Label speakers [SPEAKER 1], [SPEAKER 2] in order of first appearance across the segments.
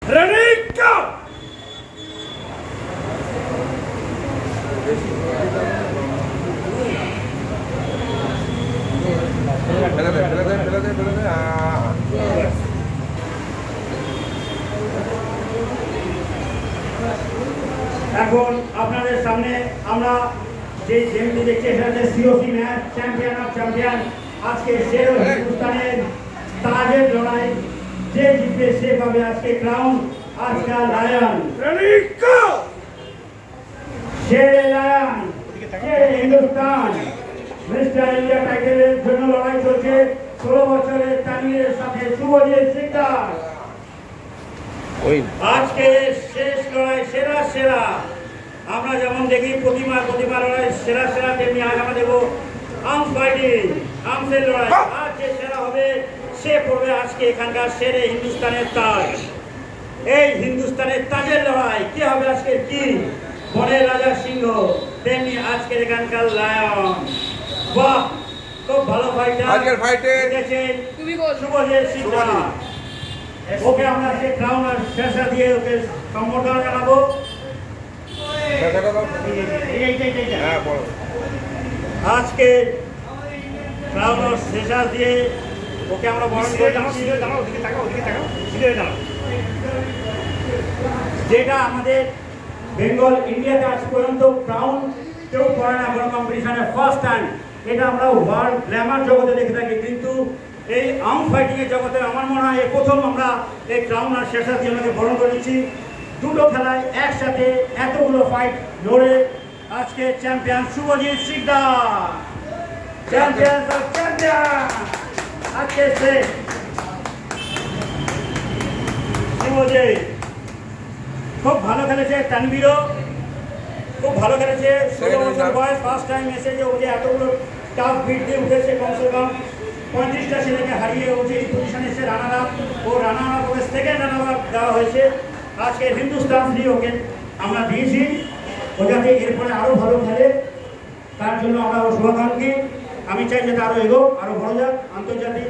[SPEAKER 1] Ready, go! এখন আপনাদের সামনে আমরা যে গেমটি দেখছি সেটা হচ্ছে COC match champion of champion. আজকে শের হিন্দুস্তানের তাজের লড়াই, যে জিতবে সে পাবে আজকে ক্রাউন। আজকাল লায়ন শের লায়ন শের হিন্দুস্তান মিস্টার ইন্ডিয়া টাইটেলের জন্য লড়াই চলছে 16 বছরের তানভীরের সাথে শুভজিৎ সিকদার। আজকে শেষ লড়াই সেরা সেরা। আমরা যেমন দেখি প্রতিমা লড়াই সেরা সেরা, তেমনি আজ আমরা দেখবো আর্মস ফাইটিং, আর্মসের লড়াই। আজ যে সেরা হবে সে পড়বে আজকে এখানকার শেরে হিন্দুস্তানের তাজ। এই হিন্দুস্তানের তাজের লড়াই কে হবে আজকে? কি বনের রাজা সিংহ, তেমনি আজকের এখানকার লায়ন। বাহ, খুব ভালো ফাইটার আজকের ফাইটে দেখেছেন শুভজিৎ সিকদার। ওকে আমরা সে ক্রাউন আর শেষা দিয়ে ওকে সম্বর্ধনা জানাবো। আজকে ক্রাউন আর শেষা দিয়ে ওকে আমরা বরণ করে যেটা আমাদের বেঙ্গল ইন্ডিয়াতে আজ পর্যন্ত ক্রাউন কেউ করে না কোনো কম্পিটিশনে, ফার্স্ট টাইম। এটা আমরা ওয়ার্ল্ড গ্ল্যামার জগতে দেখে থাকি, কিন্তু এই আর্ম ফাইটিং এর জগতে আমার মনে হয় প্রথম আমরা এই ক্রাউন আর শেষা দিয়ে আমাকে বরণ করে নিচ্ছি। দুটো খেলায় একসাথে এতগুলো ফাইট লড়ে আজকে champion Subhajit Sikdar, champion of champion. আজকে সে শুভজিৎ খুব ভালো খেলেছে, তানভীরও খুব ভালো খেলেছে। 16 বছর বয়স, ফার্স্ট টাইম এসেছে। ও যে এতগুলো টাফ বিট দিয়ে উঠেছে, কমসে কম 35টা ছেলেকে হারিয়ে ও যে এই পজিশনে এসে রানার আপ, ও রানার আপ ওকে সেকেন্ড রানার আপ দেওয়া হয়েছে। আজকে হিন্দুস্তান শ্রী ওকে আমরা দিয়েছি, ও যাতে এরপরে আরও ভালো খেলে তার জন্য আমরা ও শুভাকাঙ্ক্ষী। আমি চাই যাতে আরও এগোক, আরও বড় যাক, আন্তর্জাতিক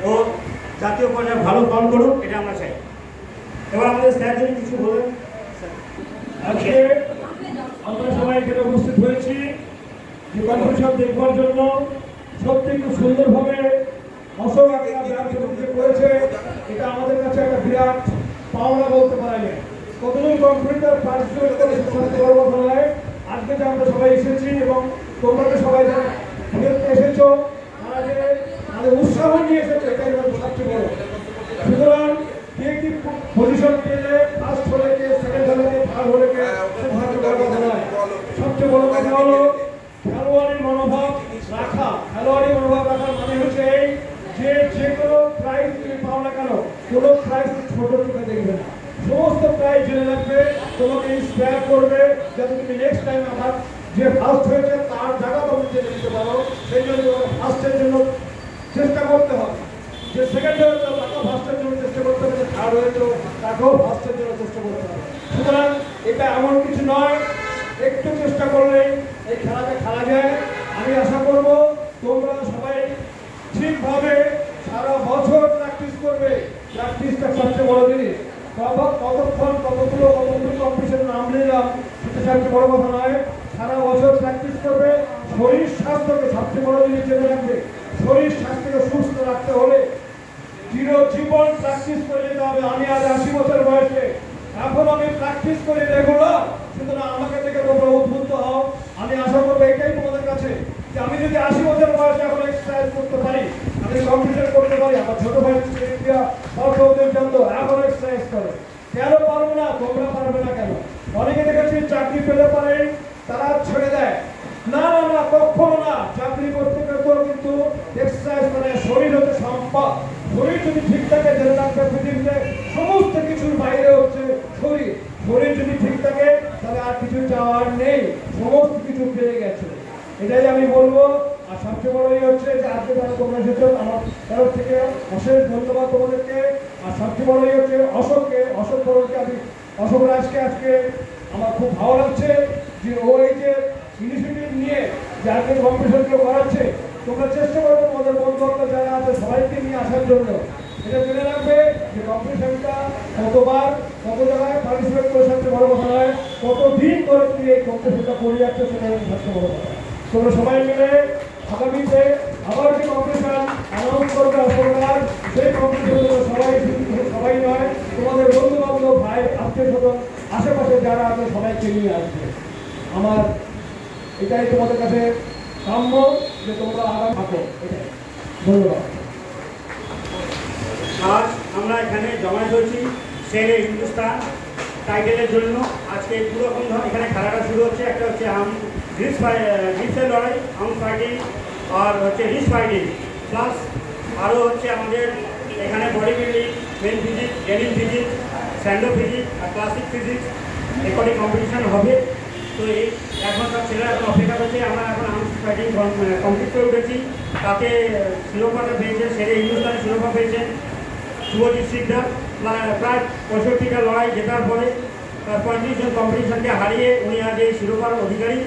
[SPEAKER 1] ও জাতীয় পর্যায়ে ভালো ফল করুক, এটা আমরা চাই। এবার আমাদের স্যার যদি কিছু বলেন।
[SPEAKER 2] আজকে আমরা সবাই এখানে উপস্থিত হয়েছি যে কম্পিটিশন দেখবার জন্য। সত্যি খুব সুন্দরভাবে অশোক করেছে, এটা আমাদের কাছে একটা বিরাট পাওনা বলতে পারা যায়। কতজন কম্পিটিটর পার্টিসিপেট করেছে কথা নয়। আজকে যে আমরা সবাই এসেছি এবং তোমরা সবাই দেখতে এসেছো, তারা যে আমাদের উৎসাহ নিয়ে এসেছে, এটাই সবচেয়ে বড়। সুতরাং কে কি পজিশন পেলে, ফার্স্ট হলে কে, সেকেন্ড হলে কে, থার্ড হলে কে, সবচেয়ে বড় কথা হলো খেলোয়াড়ি মনোভাব রাখা। খেলোয়াড়ি মনোভাব রাখার মানে হচ্ছে এই যে কোনো প্রাইজ তুমি পাও না কেন, কোনো প্রাইজ ছোট চোখে দেখবে না, সমস্ত প্রাইজ জেনে রাখবে, তোমাকে ইন্সপায়ার করবে যাতে তুমি নেক্সট টাইম আমার যে ফার্স্ট হয়েছে তার জায়গা তুমি জেনে নিতে পারো। সেই জন্য তোমাকে ফার্স্টের জন্য চেষ্টা করতে হবে, যে সেকেন্ড হয়েছে তাকেও ফার্স্টের জন্য চেষ্টা করতে হবে, যে থার্ড হয়েছে তাকেও ফার্স্টের জন্য চেষ্টা করতে হবে। সুতরাং এটা এমন কিছু নয়, একটু চেষ্টা করলেই এই খেলাটা খেলা যায়। আমি আশা করব তোমরা সবাই ঠিকভাবে সারা বছর প্র্যাকটিস করবে। প্র্যাকটিসটা সবচেয়ে বড় জিনিস। কতক্ষণ কতগুলো কম্পিটিশন নাম নিলাম সেটা সবচেয়ে বড় কথা নয়, সারা বছর প্র্যাকটিস করবে। শরীর স্বাস্থ্যকে সবচেয়ে বড় জিনিস জেনে রাখবে। শরীর স্বাস্থ্যকে সুস্থ রাখতে হলে চিরজীবন প্র্যাকটিস করে যেতে হবে। আমি আজ 80 বছর বয়সে, এখন আমি প্র্যাকটিস করি রেগুলার। সুতরাং আমাকে দেখে তোমরা উদ্বুদ্ধ হও। আমি আশা করবো এটাই তোমাদের কাছে, যে আমি যদি 80 বছর বয়সে এখন এক্সারসাইজ করতে পারি, আমি কম্পিটিশন করতে পারি। আমার ছোট ভাই এখন এক্সারসাইজ করে, কেন পারবো না? তোমরা পারবে না কেন? অনেকে দেখেছি চাকরি পেলে পারে তারা ছেড়ে দেয়। না না না, কখনো না। চাকরি করতে করতেও কিন্তু এক্সারসাইজ মানে শরীর হচ্ছে সম্পদ। শরীর যদি ঠিক থাকে, জেনে রাখবে পৃথিবীতে সমস্ত কিছুর বাইরে হচ্ছে শরীর। শরীর যদি ঠিক থাকে তাহলে আর কিছু চাওয়ার নেই, সমস্ত কিছু পেয়ে গেছে। এটাই আমি বলবো। আর সবচেয়ে বড়ই হচ্ছে যে আজকে যারা তোমরা এসেছো, আমার তরফ থেকে অশেষ ধন্যবাদ তোমাদেরকে। আর সবচেয়ে বড়ই হচ্ছে অশোক বড়কে আমি অশোক রাজকে আজকে আমার খুব ভালো লাগছে যে ও এই যে ইনিশিয়েটিভ নিয়ে যে আজকে কম্পিটিশনগুলো করাচ্ছে। তোমরা চেষ্টা করবে তোমাদের বন্ধু বান্ধব যারা আছে সবাইকে নিয়ে আসার জন্য। এটা জেনে রাখবে যে কম্পিটিশনটা কতবার কত জায়গায় পার্টিসিপেট করে সবচেয়ে বড় কথা নয়, কতদিন ধরে তুমি এই কম্পিটিশনটা করে যাচ্ছ সেটাই সবচেয়ে বড় কথা। তোমরা সবাই মিলে আগামীতে আবার যে কম্পিটিশন অ্যানাউন্স করবে সরকার, সেই কম্পিটিশনে সবাই নয়, তোমাদের বন্ধু বান্ধব ভাই আত্মীয় স্বজন আশেপাশে যারা আছে সবাইকে নিয়ে আসবে। আমার এটাই তোমাদের কাছে কাম্য যে তোমরা আগামী থাকো। এটাই, ধন্যবাদ।
[SPEAKER 1] আজ আমরা এখানে জমায়েত হয়েছি শেরে হিন্দুস্তান টাইটেলের জন্য। আজকে দুরকম ধরনের এখানে খেলাটা শুরু হচ্ছে। একটা হচ্ছে গ্রিপসের লড়াই, আর্ম ফাইটিং, আর হচ্ছে রিস ফাইটিং, প্লাস আরও হচ্ছে আমাদের এখানে bodybuilding, men physique, denim physique, Sandow physique আর ক্লাসিক ফিজিক্স এরপরে কম্পিটিশান হবে। তো এই এখন সব ছেলেরা এখন অপেক্ষা করছে। আমরা এখন আর্ম ফাইটিং কমপ্লিট করে উঠেছি। তাতে শিরোপাটা পেয়েছে শেরে হিন্দুস্তানে, শিরোপা পেয়েছেন শুভজিৎ সিকদার। প্রায় 65টা লড়াই জেতার পরে 35 জন কম্পিটিশনকে হারিয়ে উনি আজ এই শিরোপার অধিকারী।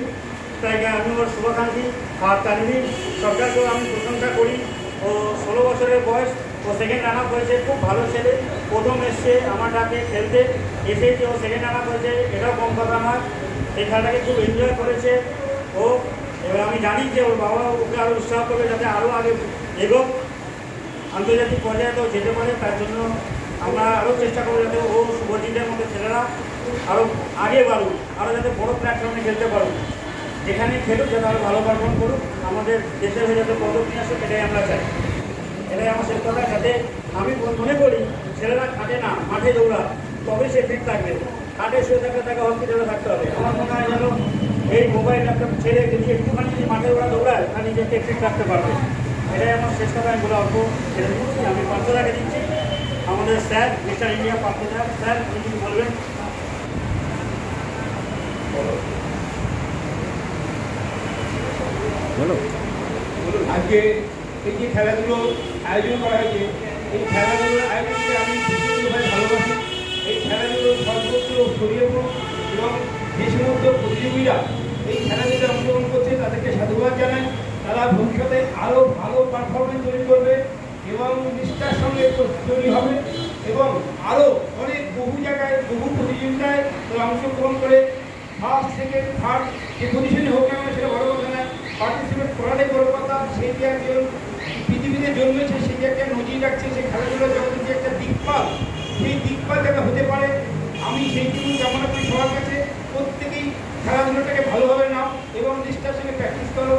[SPEAKER 1] তাই আমি ওর শুভাকাঙ্ক্ষী। আর তানভীর সরকারকেও আমি প্রশংসা করি। ও 16 বছরের বয়স, ও সেকেন্ড রান আপ হয়েছে, খুব ভালো ছেলে। প্রথম এসছে আমার ডাকে খেলতে, এসেই যে ও সেকেন্ড রান আপ হয়েছে এটাও কম কথা আমার। এই খেলাটাকে খুব এনজয় করেছে ও। এবার আমি জানি যে ওর বাবা ওকে আরও উৎসাহ করবে যাতে আরও আগে এগোক, আন্তর্জাতিক পর্যায়েও যেতে পারে। তার জন্য আমরা আরও চেষ্টা করবো যাতে ও শুভজিতের মতো ছেলেরা আরও আগে বাড়ুক, আরও যাতে বড় প্ল্যাটফর্মে খেলতে পারুক। যেখানে খেলুক যাতে আরও ভালো পারফর্ম করুক, আমাদের দেশের হয়ে যাতে পদক নিয়ে আসুক, এটাই আমরা চাই। এটাই আমার শেষ কথা। যাতে আমি মনে করি ছেলেরা খাটে না, মাঠে দৌড়া, তবে সে ফিট থাকবে। খাটে শুয়ে থাকলে তাকে হসপিটালে থাকতে হবে। আমার মনে হয় যেন এই মোবাইল ল্যাপটপ ছেড়ে যদি একটুখানি যদি মাঠে ওরা দৌড়ায় তার নিজেকে ফিট রাখতে পারবে। এটাই আমার শেষ কথা। আমি বলে অল্প ছেড়ে দিচ্ছি। আমি পার্থদাকে দিচ্ছি, আমাদের স্যার মিস্টার ইন্ডিয়া পার্থদা। স্যার আপনি কিছু বলবেন?
[SPEAKER 3] আজকে এই যে খেলাধুলো আয়োজন করা হয়েছে, এই খেলাধুলোর আয়োজনকে আমি ভীষণভাবে ভালোবাসি। এই খেলাধুলো সর্বত্র ছড়িয়ে পড়ুক এবং যে সমস্ত প্রতিযোগীরা এই খেলাধুলায় অংশগ্রহণ করছে তাদেরকে সাধুবাদ জানাই। তারা ভবিষ্যতে আরও ভালো পারফরমেন্স তৈরি করবে এবং নিষ্ঠার সঙ্গে তৈরি হবে এবং আরও অনেক বহু জায়গায় বহু প্রতিযোগিতায় তারা অংশগ্রহণ করে ফার্স্ট, সেকেন্ড, থার্ড যে পজিশনে হোক না সেটা বড় কথা না, পার্টিসিপেট করাটাই বড় কথা। সেই যে একজন পৃথিবীতে জন্মেছে, সেই যে একটা নজির রাখছে, সেই খেলাধুলার জগতে যে একটা দিকপাল, সেই দিকপাল যাতে হতে পারে আমি সেইটুকু কামনা করি সবার কাছে। প্রত্যেকেই খেলাধুলাটাকে ভালোভাবে নাও এবং নিষ্ঠার সঙ্গে প্র্যাকটিস করো।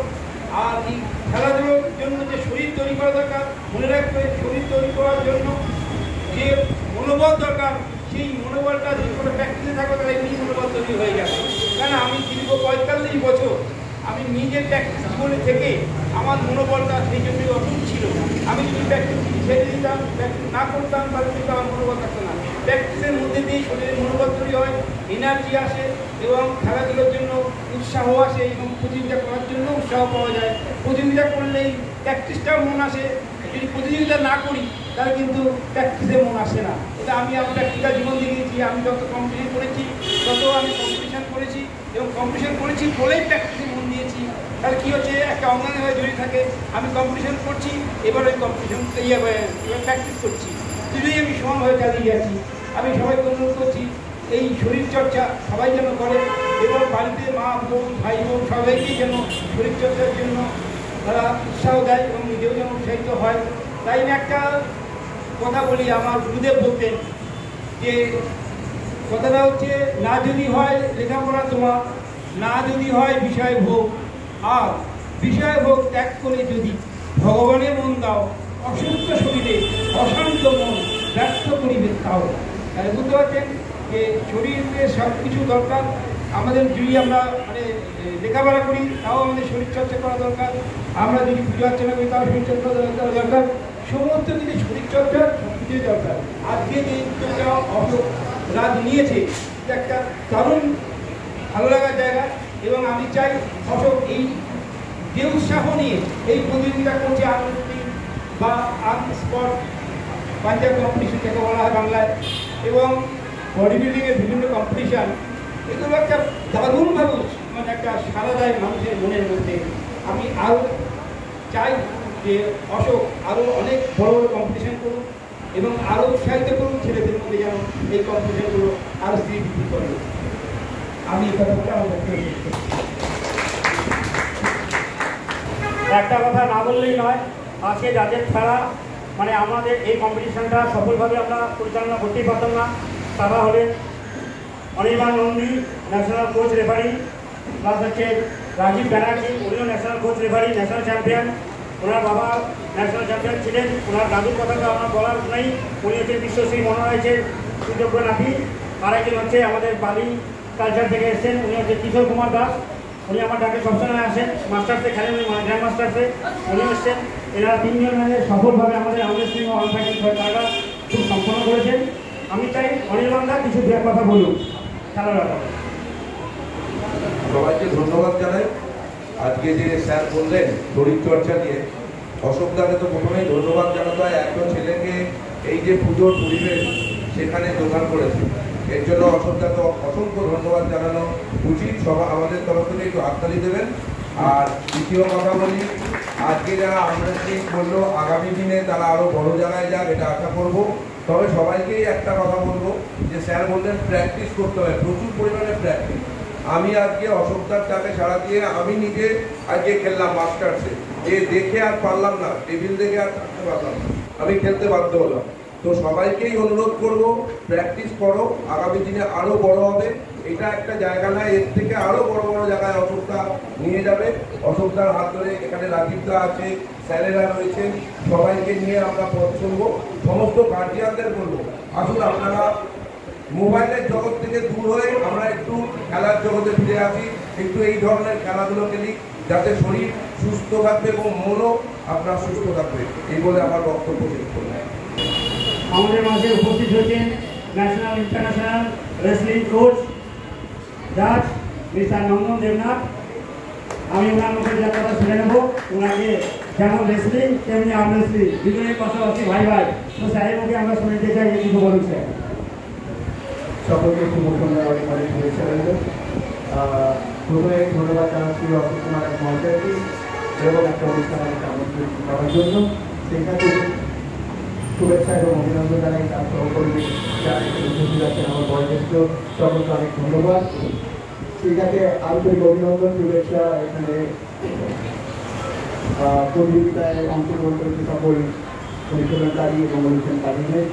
[SPEAKER 3] আর এই খেলাধুলোর জন্য যে শরীর তৈরি করা দরকার, মনে রাখবে শরীর তৈরি করার জন্য যে মনোবল দরকার, সেই মনোবলটা যদি কোনো প্র্যাকটিসে থাকো তাহলে এমনি মনোবল তৈরি হয়ে যাবে। কেন আমি দীর্ঘ 45 বছর আমি নিজের প্র্যাকটিস জীবনে থেকে আমার মনোবলটা সেই জন্যই অটুট ছিল। আমি যদি প্র্যাকটিস ছেড়ে দিতাম, প্র্যাকটিস না করতাম, তাহলে কিন্তু আমার মনোবল থাকতো না। প্র্যাকটিসের মধ্যে দিয়েই শরীরের মনোবল তৈরি হয়, এনার্জি আসে এবং খেলাধুলোর জন্য উৎসাহ আসে এবং প্রতিযোগিতা করার জন্য উৎসাহ পাওয়া যায়। প্রতিযোগিতা করলেই প্র্যাকটিসটাও মন আসে। যদি প্রতিযোগিতা না করি তাহলে কিন্তু প্র্যাকটিসে মন আসে না। এটা আমি আমার প্র্যাকটিক্যাল জীবন দেখিয়েছি। আমি যত কম্পিটিশন করেছি তত আমি কম্পিটিশন করেছি এবং কম্পিটিশন করেছি বলেই প্র্যাকটিসে মন দিয়েছি। তাহলে কী হচ্ছে, একটা অঙ্গনে হয়ে জড়িয়ে থাকে। আমি কম্পিটিশন করছি, এবার ওই কম্পিটিশন এবার প্র্যাকটিস করছি, দুটোই আমি সমানভাবে চালিয়ে যাচ্ছি। আমি সবাইকে অনুরোধ করছি এই শরীরচর্চা সবাই যেন করে এবং বাড়িতে মা, বোন, ভাই বোন সবাইকেই যেন শরীরচর্চার জন্য তারা উৎসাহ দেয় এবং নিজেও যেন উৎসাহিত হয়। তাই আমি একটা কথা বলি, আমার গুরুদেব বলতেন যে কথাটা হচ্ছে, না যদি হয় লেখাপড়া তোমার, না যদি হয় বিষয় ভোগ, আর বিষয় ভোগ ত্যাগ করে যদি ভগবানের মন দাও, অসুস্থ শরীরে অশান্ত মন ব্যর্থ করিবে তাও। তাহলে বুঝতে পারছেন যে শরীরে সব কিছু দরকার। আমাদের যদি আমরা লেখাপড়া করি তাও আমাদের শরীরচর্চা করা দরকার। আমরা যদি পুজো অর্চনা করি তাও শরীরচর্চা দরকার। সমস্ত কিছু শরীরচর্চার সব কিছুই দরকার। আজকে যে উদ্যোগটা অশোক রাজ নিয়েছে একটা দারুণ ভালো লাগার জায়গা এবং আমি চাই অশোক এই যে উৎসাহ নিয়ে এই প্রতিযোগিতা করছে আন্তর্জাতিক বা আর্ম স্পট পাঞ্জাব কম্পিটিশন যাকে বলা হয় বাংলায়, এবং বডি বিল্ডিংয়ের বিভিন্ন কম্পিটিশান, এগুলো একটা দারুণভাবে মানে একটা সাড়া দেয় মানুষের মনের মধ্যে। আমি আরও চাই যে অশোক আরও অনেক বড় বড় কম্পিটিশান করুক এবং আরও উৎসাহিত করুন ছেলেদের মধ্যে যেন এই কম্পিটিশনগুলো আরও বৃদ্ধি করে। আমি এই কথা বলে আমার বক্তব্য শেষ করছি।
[SPEAKER 1] একটা কথা না বললেই নয়, আজকে যাদের খেলা মানে আমাদের এই কম্পিটিশনটা সফলভাবে আমরা পরিচালনা করতেই পারতাম না, তারা হলেন Anirban Nandi, national coach referee, plus হচ্ছে রাজীব ব্যানার্জি, উনিও national coach referee, national champion. ওনার বাবা ন্যাশনাল চ্যাম্পিয়ন ছিলেন। ওনার দাদুর কথা তো আমার বলার নেই, উনি হচ্ছে বিশ্বশ্রী মনোরাইজের সুযোগ্য নাতি। আরেকজন হচ্ছে আমাদের বালি কালচার থেকে এসেছেন, উনি হচ্ছে কিশোর কুমার দাস। উনি আমার ডাকে সবসময় আসেন, মাস্টার্সে খেলেন, উনি গ্র্যান্ড মাস্টার্সে উনি এসছেন। এনারা তিনজন মিলে সফলভাবে আমাদের আমাদের সিং অল ফাইটিং খেলাটা খুব সম্পন্ন করেছেন। আমি চাই অনির্বাণদা কিছু দু এক কথা বলুন খেলার ব্যাপারে।
[SPEAKER 4] সবাইকে ধন্যবাদ জানাই। আজকে যে স্যার বললেন শরীরচর্চা নিয়ে, অশোকদাকে তো প্রথমেই ধন্যবাদ জানাতে হয়। একজন ছেলেকে এই যে পুজোর পরিবেশ সেখানে জোগাড় করেছে, এর জন্য অশোকদাকে অসংখ্য ধন্যবাদ জানানো উচিত। সবাই আমাদের তরফ থেকে একটু হাততালি দেবেন। আর দ্বিতীয় কথা বলি, আজকে যারা আমরেসলিং বললো আগামী দিনে তারা আরও বড় জায়গায় যাক, এটা আশা করবো। তবে সবাইকেই একটা কথা বলবো যে স্যার বললেন প্র্যাকটিস করতে হবে, প্রচুর পরিমাণে প্র্যাকটিস। আমি আজকে অশোকদার ডাকে সাড়া দিয়ে আমি নিজে আজকে খেললাম মাস্টার্সে, যে দেখে আর পারলাম না, টেবিল দেখে আর থাকতে পারলাম না, আমি খেলতে বাধ্য হলাম। তো সবাইকেই অনুরোধ করবো প্র্যাকটিস করো, আগামী দিনে আরও বড় হবে। এটা একটা জায়গা নয়, এর থেকে আরও বড় বড় জায়গায় অশোকদা নিয়ে যাবে। অশোকদার হাত ধরে এখানে রাজীবদা আছে, স্যারেরা রয়েছেন, সবাইকে নিয়ে আমরা পথ চলবো। সমস্ত গার্জিয়ানদের বলবো আসুন আপনারা মোবাইলের জগৎ থেকে দূর হয়ে আমরা একটু খেলার জগতে ফিরে আসি, একটু এই ধরনের খেলাধুলো খেলি, যাতে শরীর সুস্থ থাকবে এবং মনও আপনার সুস্থ থাকবে। এই বলে আমার বক্তব্য শেষ করলাম।
[SPEAKER 1] আমাদের মাঝে উপস্থিত হয়েছেন ন্যাশনাল ইন্টারন্যাশনাল রেসলিং কোচ জাজ মিস্টার নন্দন দেবনাথ। আমি ওনার মুখে যা কথা শুনে নেবো, ওনাকে যেমন রেসলিং তেমনি আর্ম রেসলিং দুজনের পাশাপাশি ভাই ভাই। তো স্যারের মুখে আমরা শুনে নিতে চাই, কিছু বলুন স্যার।
[SPEAKER 2] সকলকে শুভ সন্ধ্যা, অনেক অনেক শুভেচ্ছা রইল। প্রথমে ধন্যবাদ জানাচ্ছি অশোক কুমার মহাশয়কে এবং একটা অনুষ্ঠান আমাকে আমন্ত্রণ করার জন্য। সেখানে শুভেচ্ছা এবং অভিনন্দন জানাই তার সহকর্মী যারা এখানে উপস্থিত আছেন, আমার বয়োজ্যেষ্ঠ সকলকে অনেক ধন্যবাদ। সেটাকে আন্তরিক অভিনন্দন, শুভেচ্ছা। এখানে প্রতিযোগিতায় অংশগ্রহণ করেছে সকল অনুশীলনকারী এবং অনুশীলনকারীদের।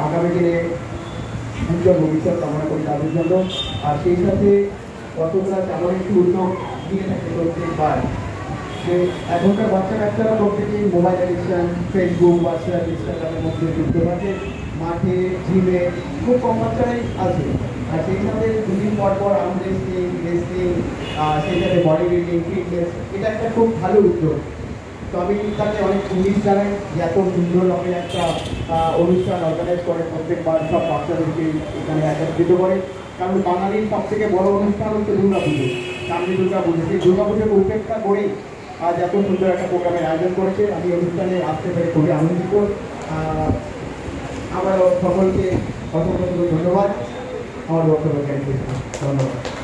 [SPEAKER 2] আগামী দিনে উজ্জ্বল ভবিষ্যৎ কামনা করি তাদের জন্য। আর সেই সাথে কতগুলা তেমন একটি উদ্যোগ নিয়ে থাকে প্রত্যেকবার, যে এখনকার বাচ্চা কাচ্চারা প্রত্যেকেই মোবাইল অ্যাডিকশন, ফেসবুক, হোয়াটসঅ্যাপ, ইনস্টাগ্রামের মধ্যে যুক্ত থাকে। মাঠে জিমে খুব কম বাচ্চারাই আছে। আর সেই সাথে দুদিন পর পর আর্ম রেসলিং, সেই সাথে বডি বিল্ডিং, ফিটনেস, এটা একটা খুব ভালো উদ্যোগ। তো আমি তাকে অনেক ইংলিশ জানাই যে এত সুন্দর রকমের একটা অনুষ্ঠান অর্গানাইজ করে প্রত্যেকবার সব বাচ্চাদেরকে এখানে একত্রিত করে। কারণ বাঙালির সব থেকে বড় অনুষ্ঠান হচ্ছে দুর্গা পুজো, সামনে দুর্গা পুজো। সেই দুর্গা পুজোকে উপেক্ষা করেই আজ এত সুন্দর একটা প্রোগ্রামের আয়োজন করেছে। আমি অনুষ্ঠানে আসতে পেরে খুবই আনন্দিত। আমার সকলকে অসংখ্য ধন্যবাদ। আমার বক্তব্য ধন্যবাদ।